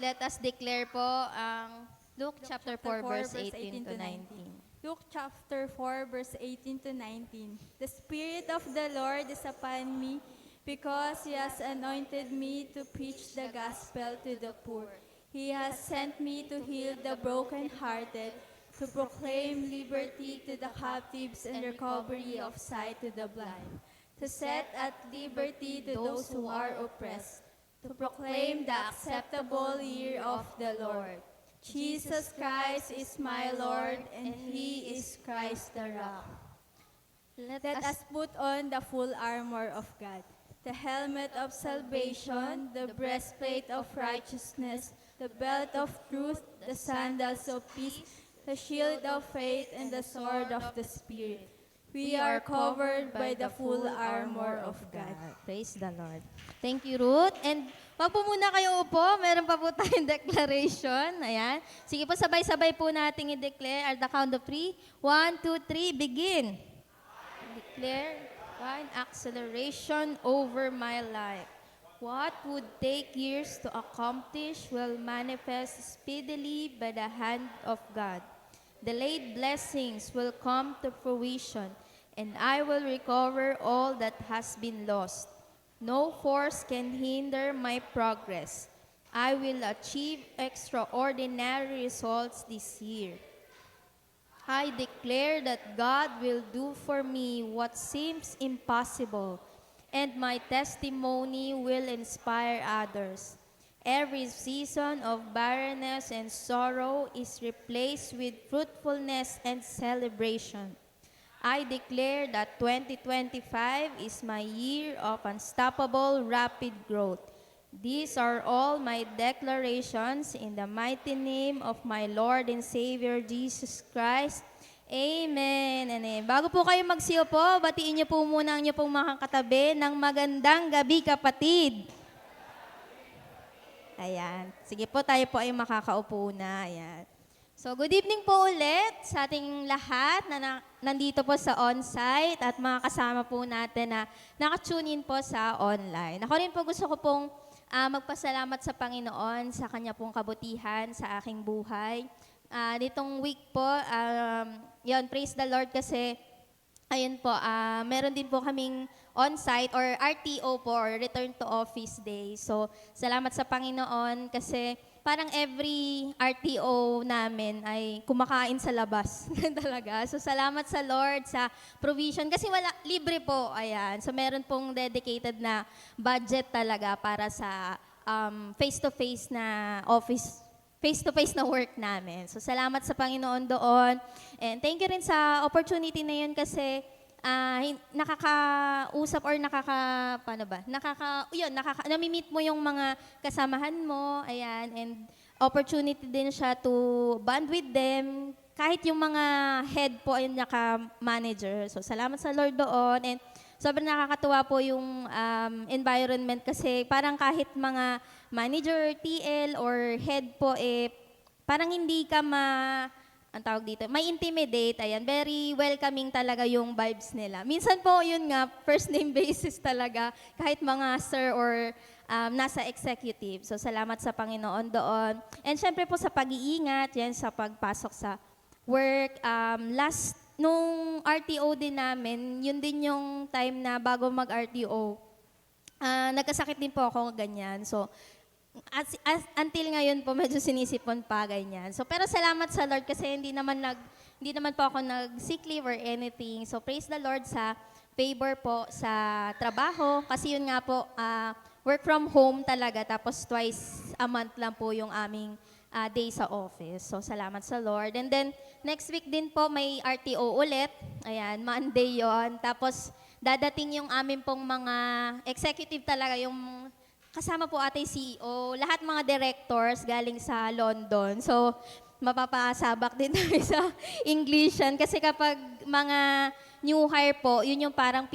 let us declare po ang Luke chapter 4, verse 18 to 19. Luke chapter 4, verse 18 to 19. The Spirit of the Lord is upon me, because He has anointed me to preach the gospel to the poor. He has sent me to heal the brokenhearted, to proclaim liberty to the captives and recovery of sight to the blind, to set at liberty to those who are oppressed, to proclaim the acceptable year of the Lord. Jesus Christ is my Lord, and He is Christ the rock. Let us put on the full armor of God, the helmet of salvation, the breastplate of righteousness, the belt of truth, the sandals of peace, the shield of faith, and the sword of the Spirit. We are covered by the full armor of God. Praise the Lord. Thank you, Ruth. And wag po muna kayo upo. Meron pa po tayong declaration. Ayan. Sige po, sabay-sabay po nating i-declare at the count of 3. 1, 2, 3, begin. Declare divine acceleration over my life. What would take years to accomplish will manifest speedily by the hand of God. Delayed blessings will come to fruition, and I will recover all that has been lost. No force can hinder my progress. I will achieve extraordinary results this year. I declare that God will do for me what seems impossible, and my testimony will inspire others. Every season of barrenness and sorrow is replaced with fruitfulness and celebration. I declare that 2025 is my year of unstoppable rapid growth. These are all my declarations in the mighty name of my Lord and Savior Jesus Christ. Amen and amen. Bago po kayo magsiyo po, batiin niyo po muna ang niyo pong mga katabi ng magandang gabi, kapatid. Ayan. Sige po, tayo po ay makakaupo na. Ayan. So, good evening po ulit sa ating lahat na nandito po sa on-site at mga kasama po natin na nakatune in po sa online. Ako rin po gusto ko pong magpasalamat sa Panginoon sa Kanya pong kabutihan sa aking buhay. Nitong week po, yun, praise the Lord kasi, ayun po, meron din po kaming on-site or RTO po, or Return to Office Day. So, salamat sa Panginoon kasi parang every RTO namin ay kumakain sa labas. Talaga. So, salamat sa Lord sa provision. Kasi wala, libre po, ayan. So, meron pong dedicated na budget talaga para sa face-to-face na office, face-to-face na work namin. So, salamat sa Panginoon doon. And thank you rin sa opportunity na yun kasi nakakausap or nami-meet mo yung mga kasamahan mo, ayan, and opportunity din siya to bond with them, kahit yung mga head po ay naka-manager. So, salamat sa Lord doon, and sobrang nakakatuwa po yung environment kasi parang kahit mga manager, TL, or head po, parang hindi ka ang tawag dito, may intimidate, ayan, very welcoming talaga yung vibes nila. Minsan po, yun nga, first name basis talaga, kahit mga sir or nasa executive. So, salamat sa Panginoon doon. And syempre po sa pag-iingat, yan, sa pagpasok sa work. Nung RTO din namin, yun din yung time na bago mag-RTO, nagkasakit din po ako ganyan. So, until ngayon po medyo sinisipon pa ganyan. So pero salamat sa Lord kasi hindi naman po ako nag-sick leave or anything. So praise the Lord sa favor po sa trabaho kasi yun nga po work from home talaga tapos twice a month lang po yung aming day sa office. So salamat sa Lord. And then next week din po may RTO ulit. Ayan, Monday yon. Tapos dadating yung amin pong mga executive talaga, yung kasama po ating CEO, lahat mga directors galing sa London. So, mapapasabak din tayo sa Englishan kasi kapag mga new hire po, yun yung parang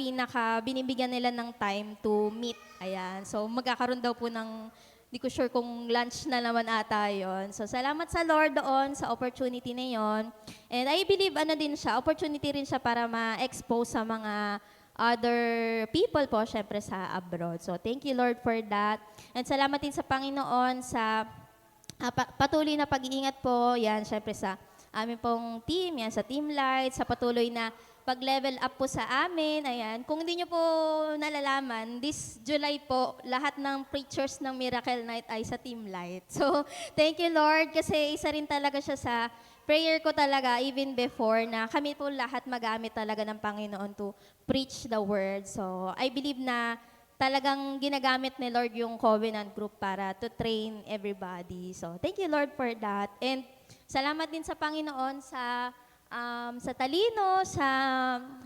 binibigyan nila ng time to meet. Ayan. So, magkakaroon daw po ng, di ko sure kung lunch na naman ata yun. So, salamat sa Lord doon sa opportunity na yun. And I believe, opportunity rin siya para ma-expose sa mga other people po, syempre sa abroad. So, thank you, Lord, for that. And salamat din sa Panginoon sa patuloy na pag-iingat po, yan, syempre sa amin pong team, yan, sa Team Light, sa patuloy na pag-level up po sa amin, ayan. Kung hindi nyo po nalalaman, this July po, lahat ng preachers ng Miracle Night ay sa Team Light. So, thank you Lord, kasi isa rin talaga siya sa prayer ko talaga, even before, na kami po lahat magamit talaga ng Panginoon to preach the word. So, I believe na talagang ginagamit ni Lord yung covenant group para to train everybody. So, thank you Lord for that. And salamat din sa Panginoon sa talino, sa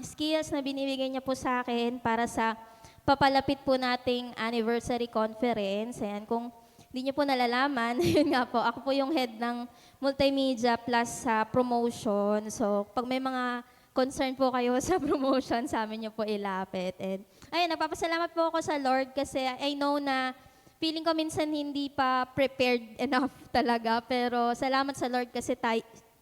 skills na binibigay niya po sa akin para sa papalapit po nating anniversary conference. Ayan, kung hindi niyo po nalalaman, yun nga po, ako po yung head ng multimedia plus sa promotion. So, pag may mga concern po kayo sa promotion, sa amin niyo po ilapit. And ayun, nagpapasalamat po ako sa Lord kasi I know na feeling ko minsan hindi pa prepared enough talaga. Pero salamat sa Lord kasi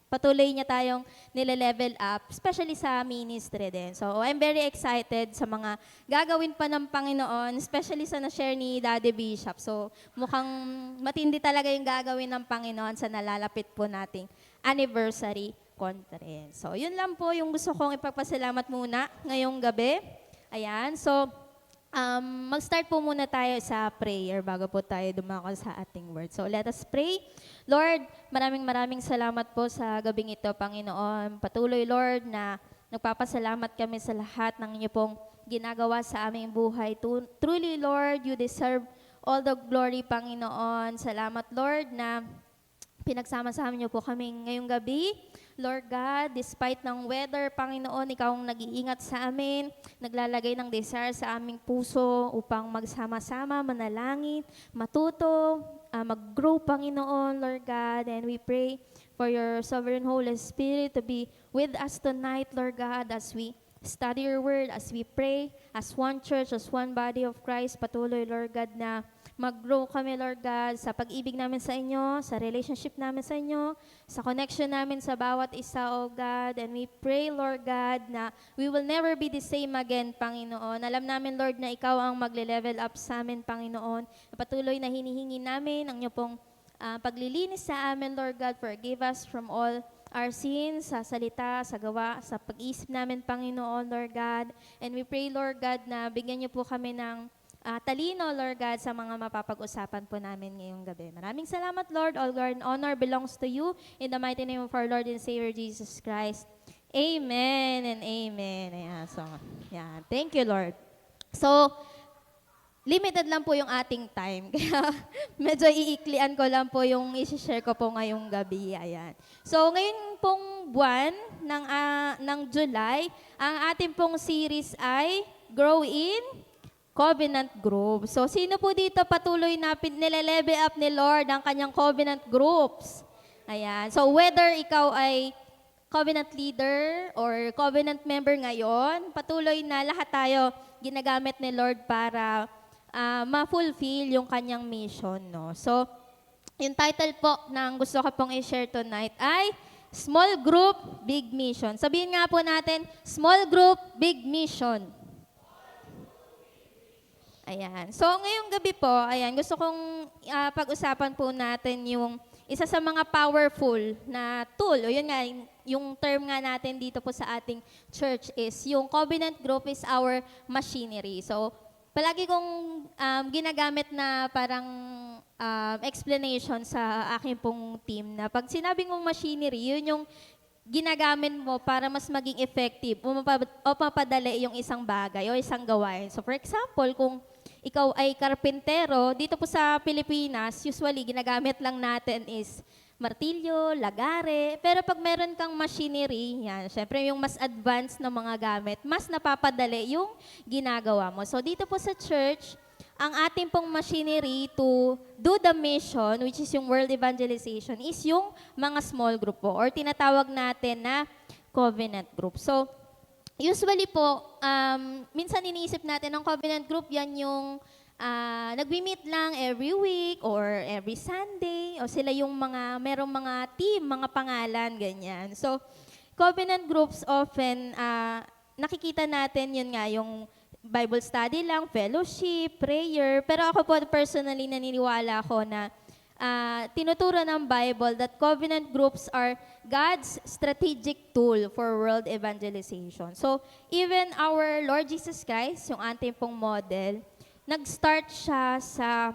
patuloy niya tayong nile-level up, especially sa ministry din. So, I'm very excited sa mga gagawin pa ng Panginoon, especially sa na-share ni Daddy Bishop. So, mukhang matindi talaga yung gagawin ng Panginoon sa nalalapit po nating anniversary conference. So, yun lang po yung gusto kong ipagpasalamat muna ngayong gabi. Ayan, so, mag-start po muna tayo sa prayer bago po tayo dumako sa ating word. So, let us pray. Lord, maraming salamat po sa gabing ito, Panginoon. Patuloy, Lord, na nagpapasalamat kami sa lahat ng inyo pong ginagawa sa aming buhay. Truly, Lord, you deserve all the glory, Panginoon. Salamat, Lord, na pinagsama-sama niyo po kami ngayong gabi. Lord God, despite ng weather, Panginoon, Ikaw ang nag-iingat sa amin, naglalagay ng desire sa aming puso upang magsama-sama, manalangin, matuto, mag-grow, Panginoon, Lord God. And we pray for your sovereign Holy Spirit to be with us tonight, Lord God, as we study your word, as we pray, as one church, as one body of Christ. Patuloy, Lord God, na mag-grow kami, Lord God, sa pag-ibig namin sa inyo, sa relationship namin sa inyo, sa connection namin sa bawat isa, O God. And we pray, Lord God, na we will never be the same again, Panginoon. Alam namin, Lord, na Ikaw ang magle-level up sa amin, Panginoon. Patuloy na hinihingi namin ang inyo pong paglilinis sa amin, Lord God. Forgive us from all our sins, sa salita, sa gawa, sa pag-isip namin, Panginoon, Lord God. And we pray, Lord God, na bigyan niyo po kami ng talino, Lord God, sa mga mapapag-usapan po namin ngayong gabi. Maraming salamat, Lord. All glory and honor belongs to you. In the mighty name of our Lord and Savior Jesus Christ. Amen and amen. Ayan, so, yeah. Thank you, Lord. So, limited lang po yung ating time. Kaya medyo iiklian ko lang po yung isi-share ko po ngayong gabi. Ayan. So, ngayon pong buwan ng July, ang ating pong series ay Grow in Covenant Group. So, sino po dito patuloy na nilelevel up ni Lord ang kanyang covenant groups? Ayan. So, whether ikaw ay covenant leader or covenant member ngayon, patuloy na lahat tayo ginagamit ni Lord para ma-fulfill yung kanyang mission, no? So, yung title po ng gusto ko pong i-share tonight ay Small Group, Big Mission. Sabihin nga po natin, Small Group, Big Mission. Ayan. So, ngayong gabi po, ayan, gusto kong pag-usapan po natin yung isa sa mga powerful na tool. O yun nga, yung term nga natin dito po sa ating church is yung covenant group is our machinery. So, palagi kong ginagamit na parang explanation sa aking pong team na pag sinabing mong machinery, yun yung ginagamit mo para mas maging effective o mapadali yung isang bagay o isang gawain. So for example, kung ikaw ay karpentero, dito po sa Pilipinas, usually ginagamit lang natin is martilyo, lagare. Pero pag meron kang machinery, yan, syempre yung mas advanced na mga gamit, mas napapadali yung ginagawa mo. So dito po sa church, ang ating pong machinery to do the mission, which is yung world evangelization, is yung mga small group po, or tinatawag natin na covenant group. So, usually po, minsan iniisip natin ang covenant group, yan yung nagmi-meet lang every week or every Sunday, o sila yung merong mga team, mga pangalan, ganyan. So, covenant groups often, nakikita natin yun nga, yung Bible study lang, fellowship, prayer. Pero ako po personally naniniwala ako na tinuturo ng Bible that covenant groups are God's strategic tool for world evangelization. So, even our Lord Jesus Christ, yung ating pong model, nag-start siya sa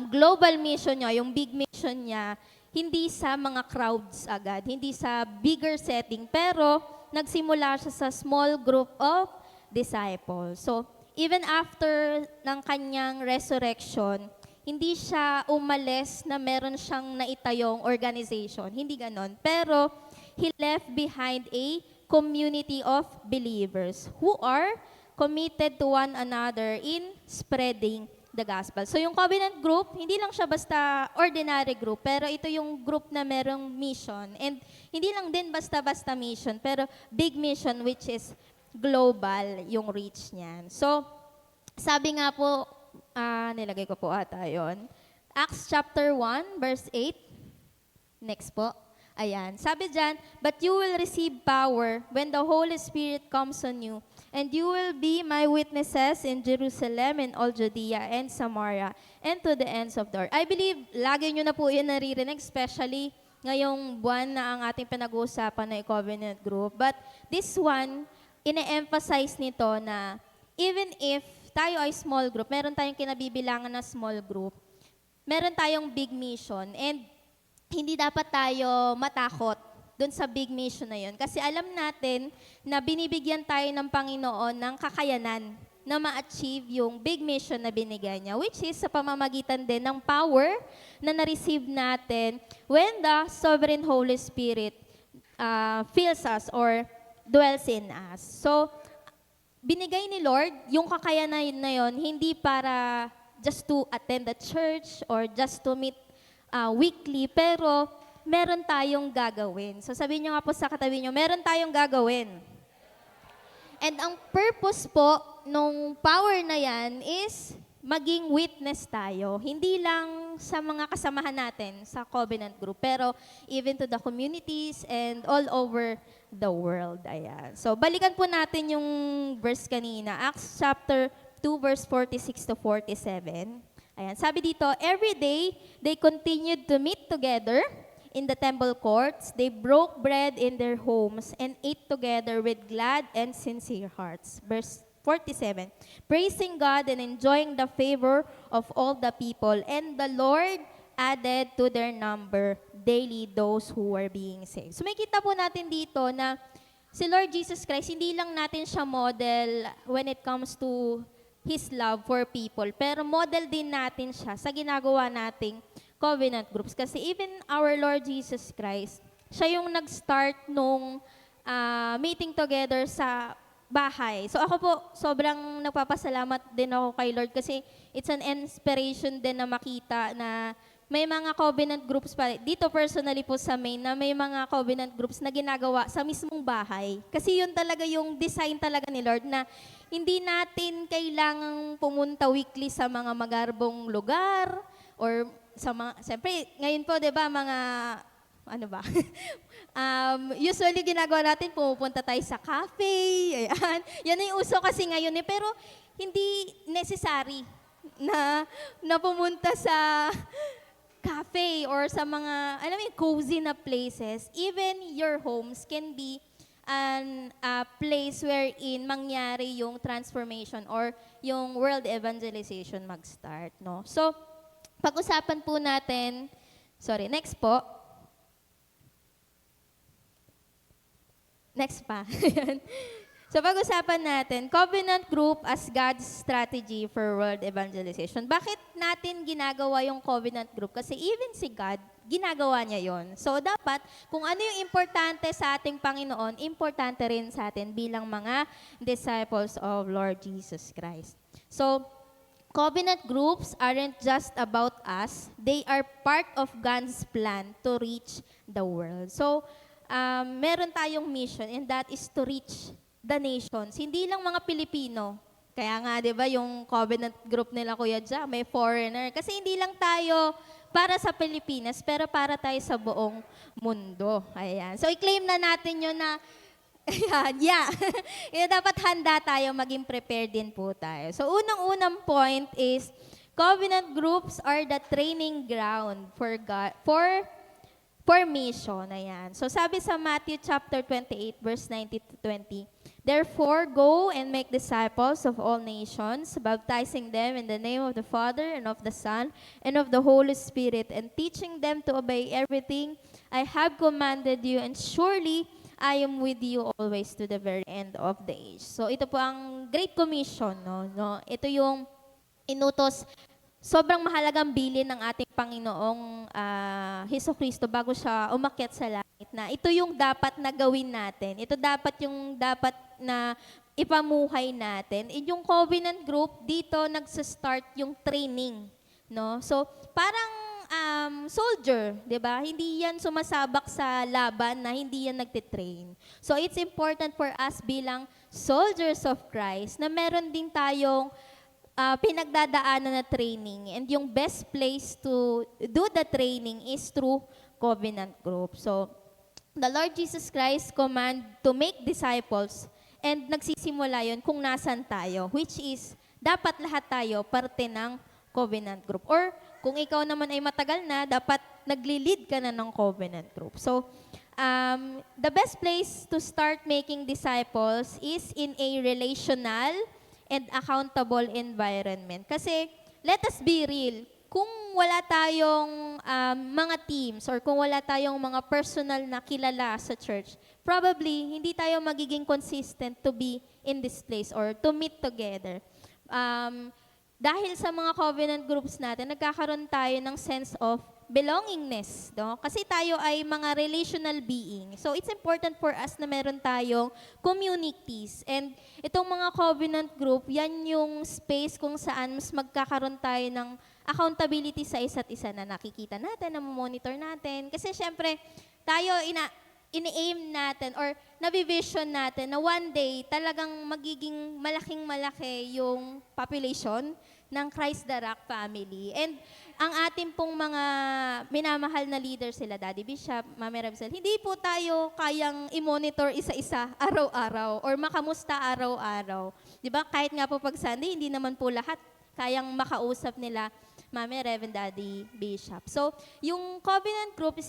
global mission niya, yung big mission niya, hindi sa mga crowds agad, hindi sa bigger setting, pero nagsimula siya sa small group of disciples. So, even after ng kanyang resurrection, hindi siya umalis na meron siyang naitayong organization. Hindi ganon. Pero, he left behind a community of believers who are committed to one another in spreading the gospel. So yung covenant group, hindi lang siya basta ordinary group, pero ito yung group na merong mission. And hindi lang din basta-basta mission, pero big mission which is global yung reach niyan. So, sabi nga po, nilagay ko po ata yun. Acts chapter 1, verse 8. Next po. Ayan. Sabi dyan, "But you will receive power when the Holy Spirit comes on you, and you will be my witnesses in Jerusalem and all Judea and Samaria and to the ends of the earth." I believe, lagi nyo na po yun naririnig, especially ngayong buwan na ang ating pinag-uusapan na covenant group. But this one, ine-emphasize nito na even if tayo ay small group, meron tayong kinabibilangan na small group, meron tayong big mission, and hindi dapat tayo matakot dun sa big mission na yun. Kasi alam natin na binibigyan tayo ng Panginoon ng kakayanan na ma-achieve yung big mission na binigay niya, which is sa pamamagitan din ng power na na-receive natin when the sovereign Holy Spirit fills us or dwells in us. So, binigay ni Lord yung kakayanan na yun, hindi para just to attend the church or just to meet weekly, pero meron tayong gagawin. So sabihin nyo nga po sa katabi nyo, meron tayong gagawin. And ang purpose po nung power na yan is maging witness tayo. Hindi lang sa mga kasamahan natin sa covenant group, pero even to the communities and all over the world. Ayan. So balikan po natin yung verse kanina, Acts chapter 2 verse 46 to 47. Ayan, sabi dito, "Every day, they continued to meet together in the temple courts. They broke bread in their homes and ate together with glad and sincere hearts." Verse 47, "Praising God and enjoying the favor of all the people. And the Lord added to their number daily those who were being saved." So may kita po natin dito na si Lord Jesus Christ, hindi lang natin siya model when it comes to His love for people, pero model din natin siya sa ginagawa nating covenant groups. Kasi even our Lord Jesus Christ, siya yung nag-start nung meeting together sa bahay. So ako po, sobrang nagpapasalamat din ako kay Lord kasi it's an inspiration din na makita na may mga covenant groups pa. Dito personally po sa Maine, na may mga covenant groups na ginagawa sa mismong bahay. Kasi yun talaga yung design talaga ni Lord na hindi natin kailangang pumunta weekly sa mga magarbong lugar or sa mga, siyempre, ngayon po, di ba, mga, ano ba? Usually ginagawa natin, pumupunta tayo sa cafe, ayan. Yan na yung uso kasi ngayon eh, pero hindi necessary na pumunta sa cafe or sa mga, alam mo yung cozy na places. Even your homes can be a place wherein mangyari yung transformation or yung world evangelization mag-start, no? So, pag-usapan po natin, next po. Next pa. So, pag-usapan natin, covenant group as God's strategy for world evangelization. Bakit natin ginagawa yung covenant group? Kasi even si God, ginagawa niya yon. So, dapat, kung ano yung importante sa ating Panginoon, importante rin sa atin bilang mga disciples of Lord Jesus Christ. So, covenant groups aren't just about us. They are part of God's plan to reach the world. So, meron tayong mission, and that is to reach the nations. Hindi lang mga Pilipino. Kaya nga, di ba, yung covenant group nila, Kuya Ja, may foreigner. Kasi hindi lang tayo para sa Pilipinas, pero para tayo sa buong mundo. Ayan. So, i-claim na natin yun na, ayan, dapat handa tayo, maging prepared din po tayo. So, unang-unang point is, covenant groups are the training ground for God, for mission. Ayan. So sabi sa Matthew chapter 28, verse 19 to 20, "Therefore, go and make disciples of all nations, baptizing them in the name of the Father and of the Son and of the Holy Spirit, and teaching them to obey everything I have commanded you, and surely I am with you always to the very end of the age." So ito po ang Great Commission, no? Ito yung inutos, sobrang mahalagang bilin ng ating Panginoong Hesukristo bago siya umakyat sa langit, na ito yung dapat na gawin natin. Ito dapat yung dapat na ipamuhay natin. Yung covenant group, dito nagsa-start yung training, no? So, parang soldier, 'di ba? Hindi yan sumasabak sa laban na hindi yan nagtitrain. So, it's important for us bilang soldiers of Christ na meron din tayong pinagdadaanan na training, and yung best place to do the training is through covenant group. So, the Lord Jesus Christ command to make disciples, and nagsisimula yon kung nasan tayo, which is dapat lahat tayo parte ng covenant group. Or kung ikaw naman ay matagal na, dapat nagli-lead ka na ng covenant group. So, the best place to start making disciples is in a relational and accountable environment. Kasi, let us be real, kung wala tayong mga teams or kung wala tayong mga personal na kilala sa church, probably hindi tayo magiging consistent to be in this place or to meet together. Dahil sa mga covenant groups natin, nagkakaroon tayo ng sense of belongingness, no? Kasi tayo ay mga relational being. So, it's important for us na meron tayong communities. And itong mga covenant group, yan yung space kung saan mas magkakaroon tayo ng accountability sa isa't isa na nakikita natin, na monitor natin. Kasi syempre, tayo ini-aim natin or nabivision natin na one day talagang magiging malaking-malaki yung population ng Christ the Rock family. And ang ating pong mga minamahal na leaders, sila Daddy Bishop, Mami Rebsel, hindi po tayo kayang i-monitor isa-isa araw-araw or makamusta araw-araw. Di ba? Kahit nga po pag Sunday, hindi naman po lahat kayang makausap nila Mami Rev and Daddy Bishop. So, yung covenant group is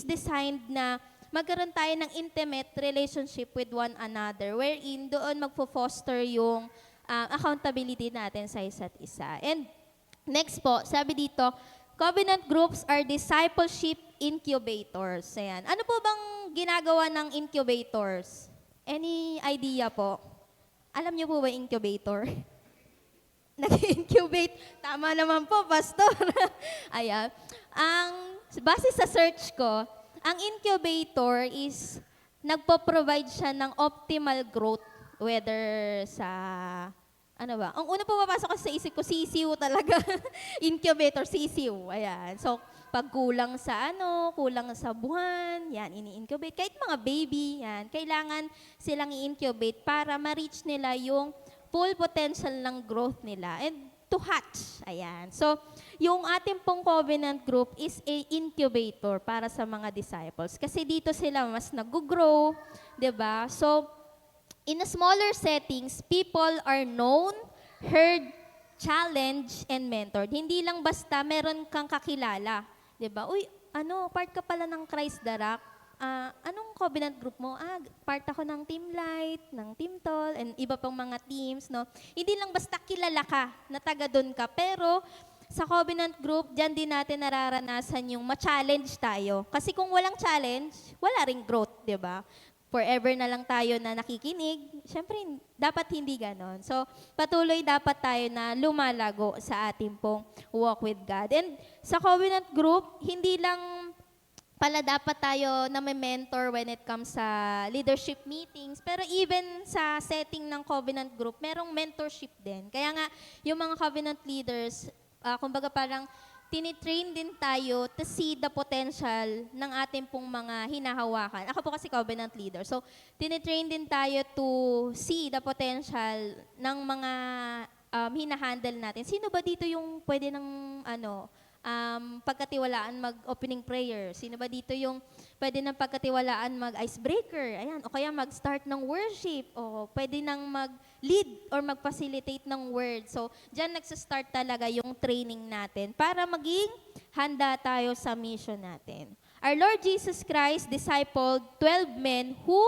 designed na magkaroon tayo ng intimate relationship with one another, wherein doon magpo-foster yung accountability natin sa isa't isa. And next po, sabi dito, covenant groups are discipleship incubators. Ayan. Ano po bang ginagawa ng incubators? Any idea po? Alam niyo po ba incubator? Nag-incubate. Tama naman po, Pastor. Ayan. Base sa search ko, ang incubator is nagpo-provide siya ng optimal growth, whether sa, ano ba? Ang una po papasok kasi sa isip ko, sisiw talaga. Incubator, sisiw. Ayan. So, pag kulang sa kulang sa buwan, yan, ini-incubate. Kahit mga baby, yan, kailangan silang i-incubate para ma-reach nila yung full potential ng growth nila and to hatch. Ayan. So, yung ating pong covenant group is a incubator para sa mga disciples. Kasi dito sila mas nag-grow, 'di ba? So, in a smaller settings, people are known, heard, challenged, and mentored. Hindi lang basta meron kang kakilala, 'di ba? Uy, part ka pala ng Christ the Rock. Anong covenant group mo? Part ako ng Team Light, ng Team Tall, and iba pang mga teams, no? Hindi lang basta kilala ka, na taga doon ka, pero sa covenant group, dyan din natin nararanasan yung ma-challenge tayo. Kasi kung walang challenge, wala ring growth, di ba? Forever na lang tayo na nakikinig. Siyempre, dapat hindi ganon. So, patuloy dapat tayo na lumalago sa ating pong walk with God. And sa covenant group, hindi lang pala dapat tayo na may mentor when it comes sa leadership meetings. Pero even sa setting ng covenant group, merong mentorship din. Kaya nga, yung mga covenant leaders, kumbaga parang tinitrain din tayo to see the potential ng ating pong mga hinahawakan. Ako po kasi covenant leader. So, tinitrain din tayo to see the potential ng mga hinahandle natin. Sino ba dito yung pwede ng pagkatiwalaan mag-opening prayer? Sino ba dito yung pwede nang pagkatiwalaan mag-icebreaker? Ayan. O kaya mag-start ng worship. O pwede nang mag-lead or mag-facilitate ng word. So, dyan nagsa-start talaga yung training natin para maging handa tayo sa mission natin. Our Lord Jesus Christ discipled 12 men who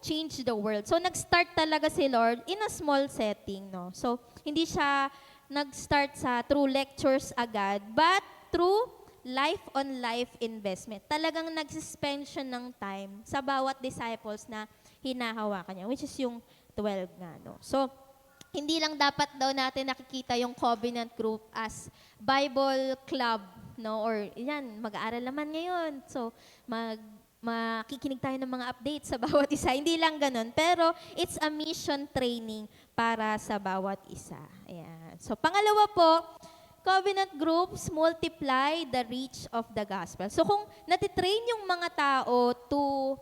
changed the world. So, nag-start talaga si Lord in a small setting, no? So, hindi siya nag-start sa through lectures agad, but through life-on-life investment. Talagang nag-spend siya ng time sa bawat disciples na hinahawakan niya, which is yung 12 nga, no? So, hindi lang dapat daw natin nakikita yung covenant group as Bible club, no? Or, yan, mag-aaral naman ngayon. So, makikinig tayo ng mga updates sa bawat isa. Hindi lang ganun. Pero, it's a mission training para sa bawat isa. Ayan. So, pangalawa po, covenant groups multiply the reach of the gospel. So, kung natitrain yung mga tao to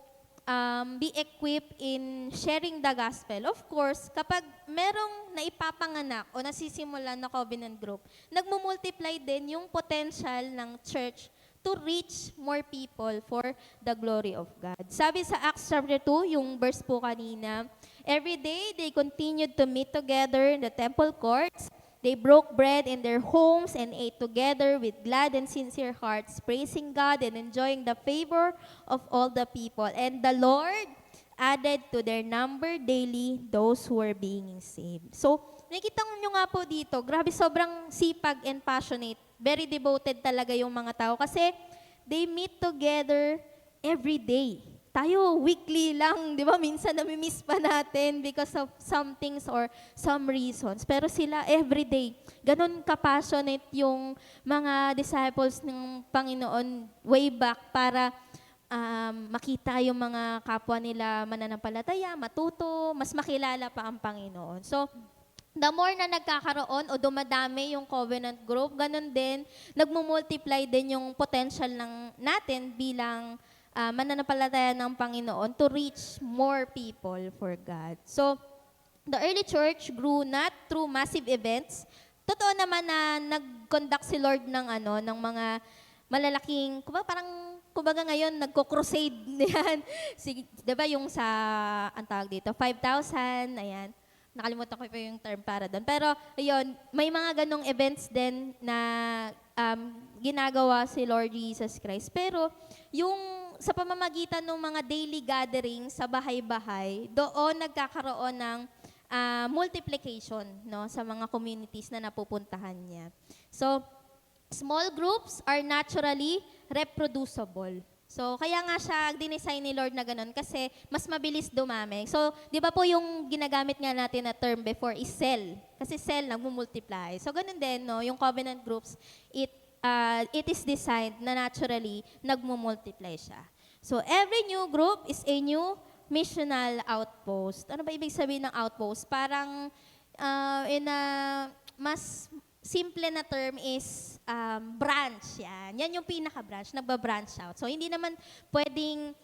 be equipped in sharing the gospel, of course, kapag merong naipapanganak o nasisimulan na covenant group, nagmumultiply din yung potential ng church to reach more people for the glory of God. Sabi sa Acts chapter 2, yung verse po kanina, every day they continued to meet together in the temple courts. They broke bread in their homes and ate together with glad and sincere hearts, praising God and enjoying the favor of all the people. And the Lord added to their number daily those who were being saved. So, nakikita nyo nga po dito, grabe sobrang sipag and passionate. Very devoted talaga yung mga tao kasi they meet together every day. Tayo, weekly lang, di ba? Minsan nami-miss pa natin because of some things or some reasons. Pero sila, everyday. Ganon ka-passionate yung mga disciples ng Panginoon way back para makita yung mga kapwa nila mananampalataya, matuto, mas makilala pa ang Panginoon. So, the more na nagkakaroon o dumadami yung covenant group, ganon din, nagmumultiply din yung potential natin bilang mananampalataya ng Panginoon to reach more people for God. So, the early church grew not through massive events. Totoo naman na nag-conduct si Lord ng mga malalaking, kumbaga ngayon, nagko-crusade yan. Diba yung sa, ang tawag dito, 5,000, ayan. Nakalimutan ko pa yung term para doon. Pero, ayun, may mga ganong events din na ginagawa si Lord Jesus Christ. Pero, yung sa pamamagitan ng mga daily gatherings sa bahay-bahay, doon nagkakaroon ng multiplication, no, sa mga communities na napupuntahan niya. So, small groups are naturally reproducible. So, kaya nga siya dinesign ni Lord na ganun kasi mas mabilis dumami. So, di ba po yung ginagamit nga natin na term before is cell. Kasi cell nagmumultiply. So, ganun din, no, yung covenant groups, it is designed na naturally nagmumultiply siya. So, every new group is a new missional outpost. Ano ba ibig sabihin ng outpost? Parang in a mas simple na term is branch. Yan yung pinaka-branch, nagba-branch out. So, hindi naman pwedeng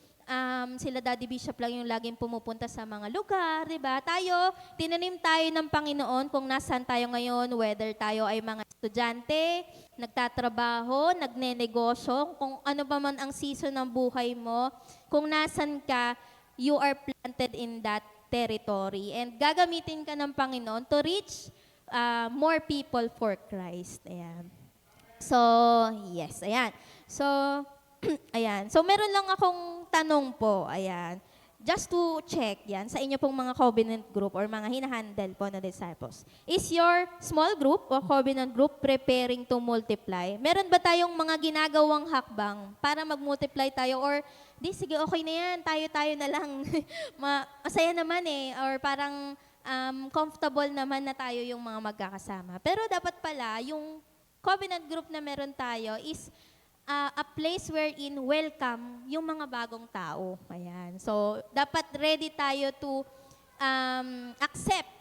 sila Daddy Bishop lang yung laging pumupunta sa mga lugar, di ba? Tayo, tinanim tayo ng Panginoon kung nasaan tayo ngayon, whether tayo ay mga estudyante, nagtatrabaho, nagnenegosyo, kung ano pa man ang season ng buhay mo, kung nasan ka, you are planted in that territory. And gagamitin ka ng Panginoon to reach more people for Christ. Ayan. So, yes, ayan. So, ayan. So, meron lang akong tanong po, ayan. Just to check yan sa inyo pong mga covenant group or mga hinahandle po na disciples. Is your small group o covenant group preparing to multiply? Meron ba tayong mga ginagawang hakbang para mag-multiply tayo? Or, di, sige, okay na yan, tayo-tayo na lang. Masaya naman eh. Or parang comfortable naman na tayo yung mga magkakasama. Pero dapat pala, yung covenant group na meron tayo is a place wherein welcome yung mga bagong tao. Ayan. So, dapat ready tayo to accept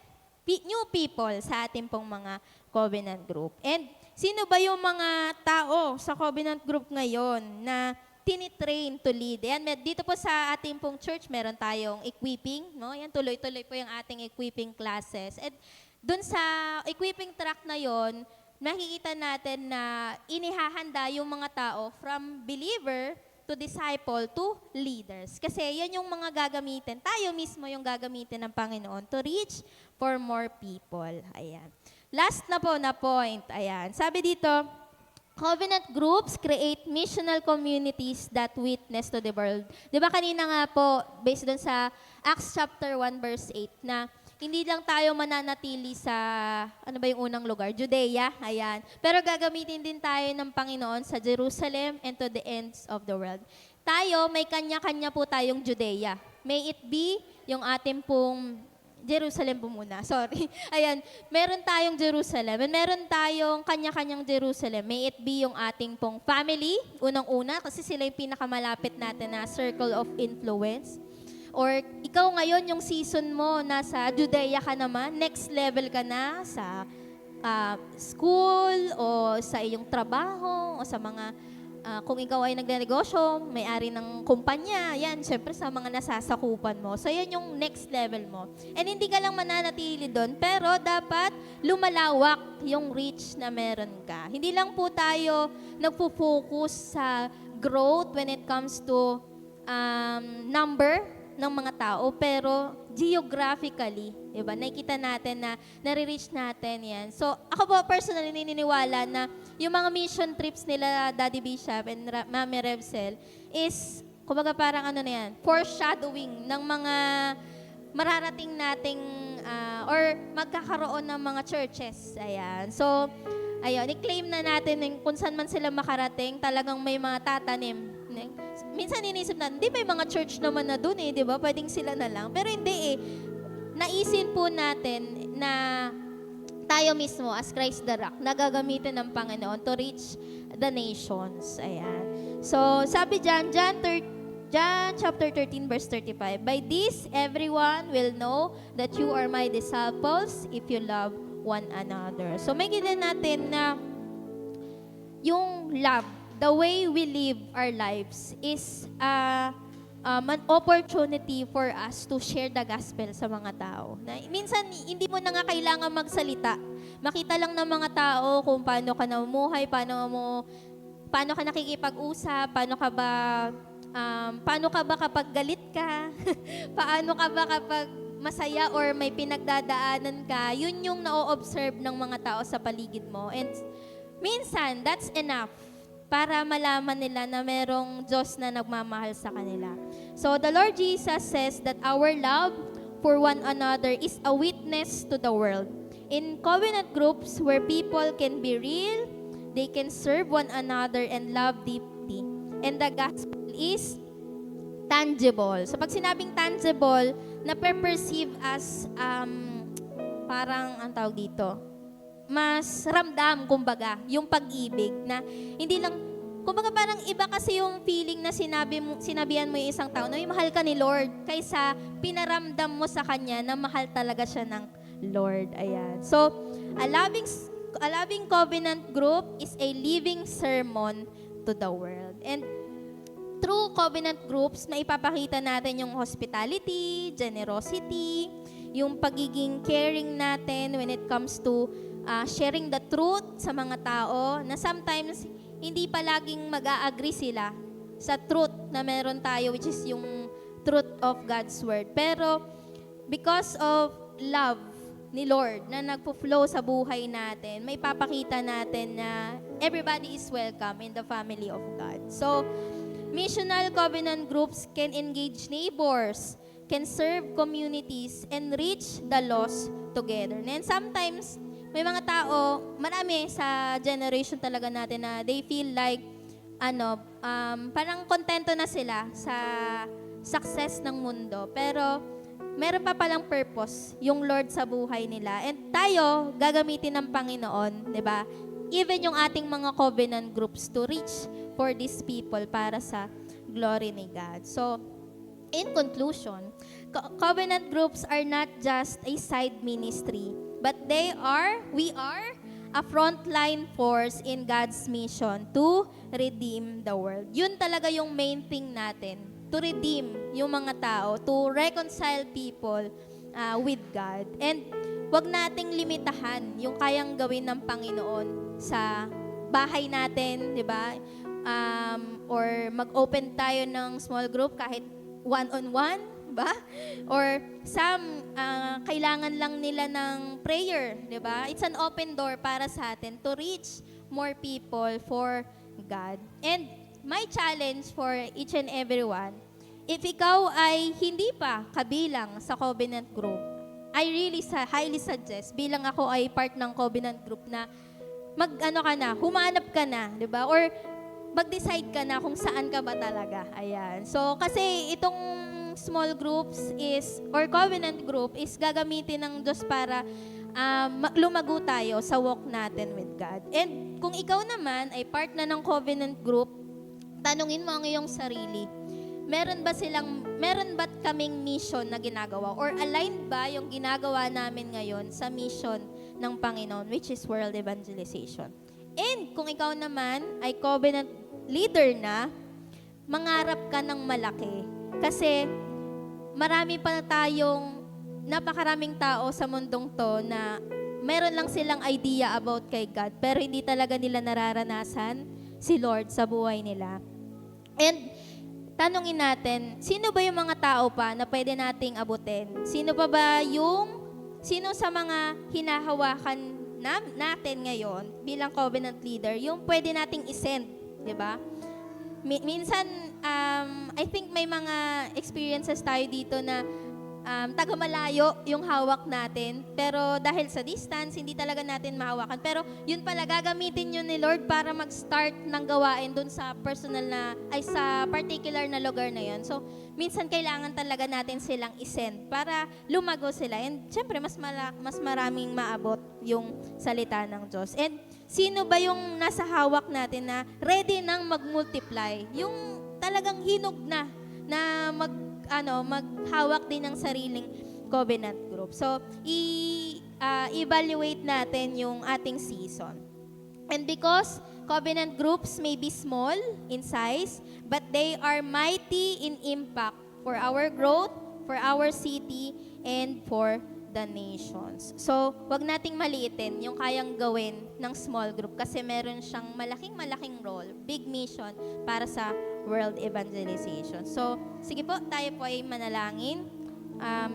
new people sa ating pong mga covenant group. And sino ba yung mga tao sa covenant group ngayon na tinitrain to lead? Ayan, dito po sa ating pong church, meron tayong equipping. No? Ayan, tuloy-tuloy po yung ating equipping classes. And dun sa equipping track na yon, makikita natin na inihahanda yung mga tao from believer to disciple to leaders. Kasi yan yung mga gagamitin. Tayo mismo yung gagamitin ng Panginoon to reach for more people. Ayan. Last na po na point. Ayan. Sabi dito, covenant groups create missional communities that witness to the world. Di ba kanina nga po, based doon sa Acts chapter 1 verse 8, na hindi lang tayo mananatili sa, ano ba yung unang lugar? Judea, ayan. Pero gagamitin din tayo ng Panginoon sa Jerusalem and to the ends of the world. Tayo, may kanya-kanya po tayong Judea. May it be yung ating pong Jerusalem po muna. Sorry. Ayan, meron tayong Jerusalem and meron tayong kanya-kanyang Jerusalem. May it be yung ating pong family, unang-una, kasi sila yung pinakamalapit natin na circle of influence. Or ikaw ngayon, yung season mo, nasa Judea ka naman, next level ka na sa school o sa iyong trabaho o sa mga kung ikaw ay nagnegosyo, may-ari ng kumpanya, yan, syempre sa mga nasasakupan mo. So, yan yung next level mo. And hindi ka lang mananatili doon, pero dapat lumalawak yung reach na meron ka. Hindi lang po tayo nagpo-focus sa growth when it comes to number ng mga tao, pero geographically, diba, nakikita natin na nare-reach natin yan. So, ako po personally naniniwala na yung mga mission trips nila Daddy Bishop and Mami Revsel is, kumbaga parang ano na yan, foreshadowing ng mga mararating nating or magkakaroon ng mga churches. Ayan. So, ayun, i-claim na natin kung saan man sila makarating, talagang may mga tatanim. Minsan inisip natin, di may mga church naman na dun di ba? Pwedeng sila na lang. Pero hindi Naisin po natin na tayo mismo as Christ the Rock, nagagamitin ng Panginoon to reach the nations. Ayan. So, sabi dyan, John chapter 13 verse 35, by this everyone will know that you are my disciples if you love one another. So, may kita natin na yung love, the way we live our lives is an opportunity for us to share the gospel sa mga tao. Na, minsan, hindi mo na nga kailangan magsalita. Makita lang ng mga tao kung paano ka namumuhay, paano ka nakikipag-usap, paano ka ba kapag galit ka, paano ka ba kapag masaya or may pinagdadaanan ka, yun yung na-observe ng mga tao sa paligid mo. And minsan, that's enough para malaman nila na merong Diyos na nagmamahal sa kanila. So, the Lord Jesus says that our love for one another is a witness to the world. In covenant groups where people can be real, they can serve one another and love deeply. And the gospel is tangible. So, pag sinabing tangible, na-perceive as parang, ang tawag dito, mas ramdam, kumbaga, yung pag-ibig na hindi lang, kumbaga parang iba kasi yung feeling na sinabihan mo yung isang tao na may mahal ka ni Lord kaysa pinaramdam mo sa kanya na mahal talaga siya ng Lord. Ayan. So, a loving covenant group is a living sermon to the world. And through covenant groups, maipapakita natin yung hospitality, generosity, yung pagiging caring natin when it comes to sharing the truth sa mga tao na sometimes hindi palaging mag-a-agree sila sa truth na meron tayo, which is yung truth of God's Word. Pero because of love ni Lord na nagpo-flow sa buhay natin, may papakita natin na everybody is welcome in the family of God. So, missional covenant groups can engage neighbors, can serve communities, and reach the lost together. And sometimes, may mga tao, marami sa generation talaga natin na they feel like, parang kontento na sila sa success ng mundo. Pero, meron pa palang purpose yung Lord sa buhay nila. And tayo, gagamitin ng Panginoon, di ba? Even yung ating mga covenant groups to reach for these people para sa glory ni God. So, in conclusion, covenant groups are not just a side ministry, but we are a frontline force in God's mission to redeem the world. Yun talaga yung main thing natin, to redeem yung mga tao, to reconcile people with God. And wag nating limitahan yung kayang gawin ng Panginoon sa bahay natin, di ba? Or mag-open tayo ng small group kahit one-on-one, ba? Or some, kailangan lang nila ng prayer, di ba? It's an open door para sa atin to reach more people for God. And my challenge for each and everyone, if ikaw ay hindi pa kabilang sa covenant group, I really highly suggest, bilang ako ay part ng covenant group, na humanap ka na, di ba? Or mag-decide ka na kung saan ka ba talaga. Ayan. So, kasi itong small groups or covenant group is gagamitin ng Diyos para lumago tayo sa walk natin with God. And kung ikaw naman ay part na ng covenant group, tanungin mo ang iyong sarili, meron ba kaming mission na ginagawa? Or aligned ba yung ginagawa namin ngayon sa mission ng Panginoon, which is world evangelization? And kung ikaw naman ay covenant leader na, mangarap ka ng malaki. Kasi marami pa napakaraming tao sa mundong to na meron lang silang idea about kay God, pero hindi talaga nila nararanasan si Lord sa buhay nila. And tanungin natin, sino ba yung mga tao pa na pwede nating abutin? Sino sa mga hinahawakan natin ngayon bilang covenant leader, yung pwede nating isend, di ba? Minsan, I think may mga experiences tayo dito na taga-malayo yung hawak natin, pero dahil sa distance, hindi talaga natin mahawakan. Pero yun pala, gagamitin yun ni Lord para mag-start ng gawain dun sa sa particular na lugar na yun. So, minsan kailangan talaga natin silang isend para lumago sila. And syempre, mas maraming maabot yung salita ng Diyos. And sino ba yung nasa hawak natin na ready nang mag-multiply? Yung talagang hinog na maghawak din ng sariling covenant group. So, evaluate natin yung ating season. And because covenant groups may be small in size, but they are mighty in impact for our growth, for our city, and for the nations. So, wag nating maliitin yung kayang gawin ng small group kasi meron siyang malaking role, big mission para sa world evangelization. So, sige po, tayo po ay manalangin.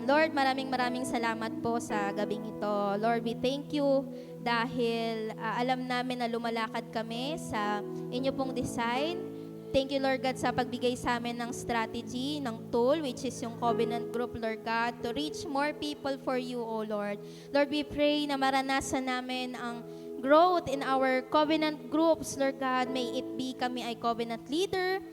Lord, maraming salamat po sa gabing ito. Lord, we thank you dahil alam namin na lumalakad kami sa inyo pong design. Thank you, Lord God, sa pagbigay sa amin ng strategy, ng tool, which is yung covenant group, Lord God, to reach more people for you, O Lord. Lord, we pray na maranasan namin ang growth in our covenant groups, Lord God. May it be kami ay covenant leader,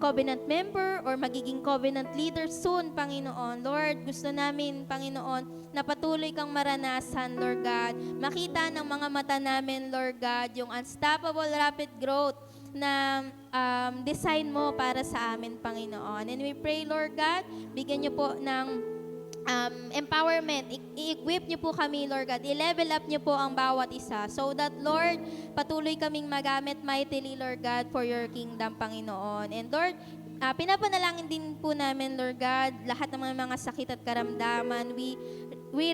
covenant member, or magiging covenant leader soon, Panginoon. Lord, gusto namin, Panginoon, na patuloy kang maranasan, Lord God. Makita ng mga mata namin, Lord God, yung unstoppable rapid growth na design mo para sa amin, Panginoon. And we pray, Lord God, bigyan niyo po ng empowerment. I-equip niyo po kami, Lord God. I-level up niyo po ang bawat isa so that, Lord, patuloy kaming magamit mightily, Lord God, for your kingdom, Panginoon. And Lord, pinapanalangin din po namin, Lord God, lahat ng mga sakit at karamdaman. We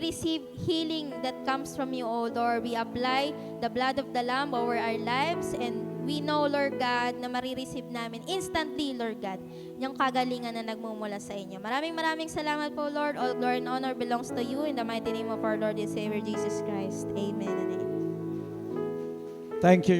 receive healing that comes from you, O Lord. We apply the blood of the Lamb over our lives, and we know, Lord God, na marireceive namin instantly, Lord God, yung kagalingan na nagmumula sa inyo. Maraming salamat po, Lord. All glory and honor belongs to you in the mighty name of our Lord and Savior Jesus Christ. Amen and amen. Thank you,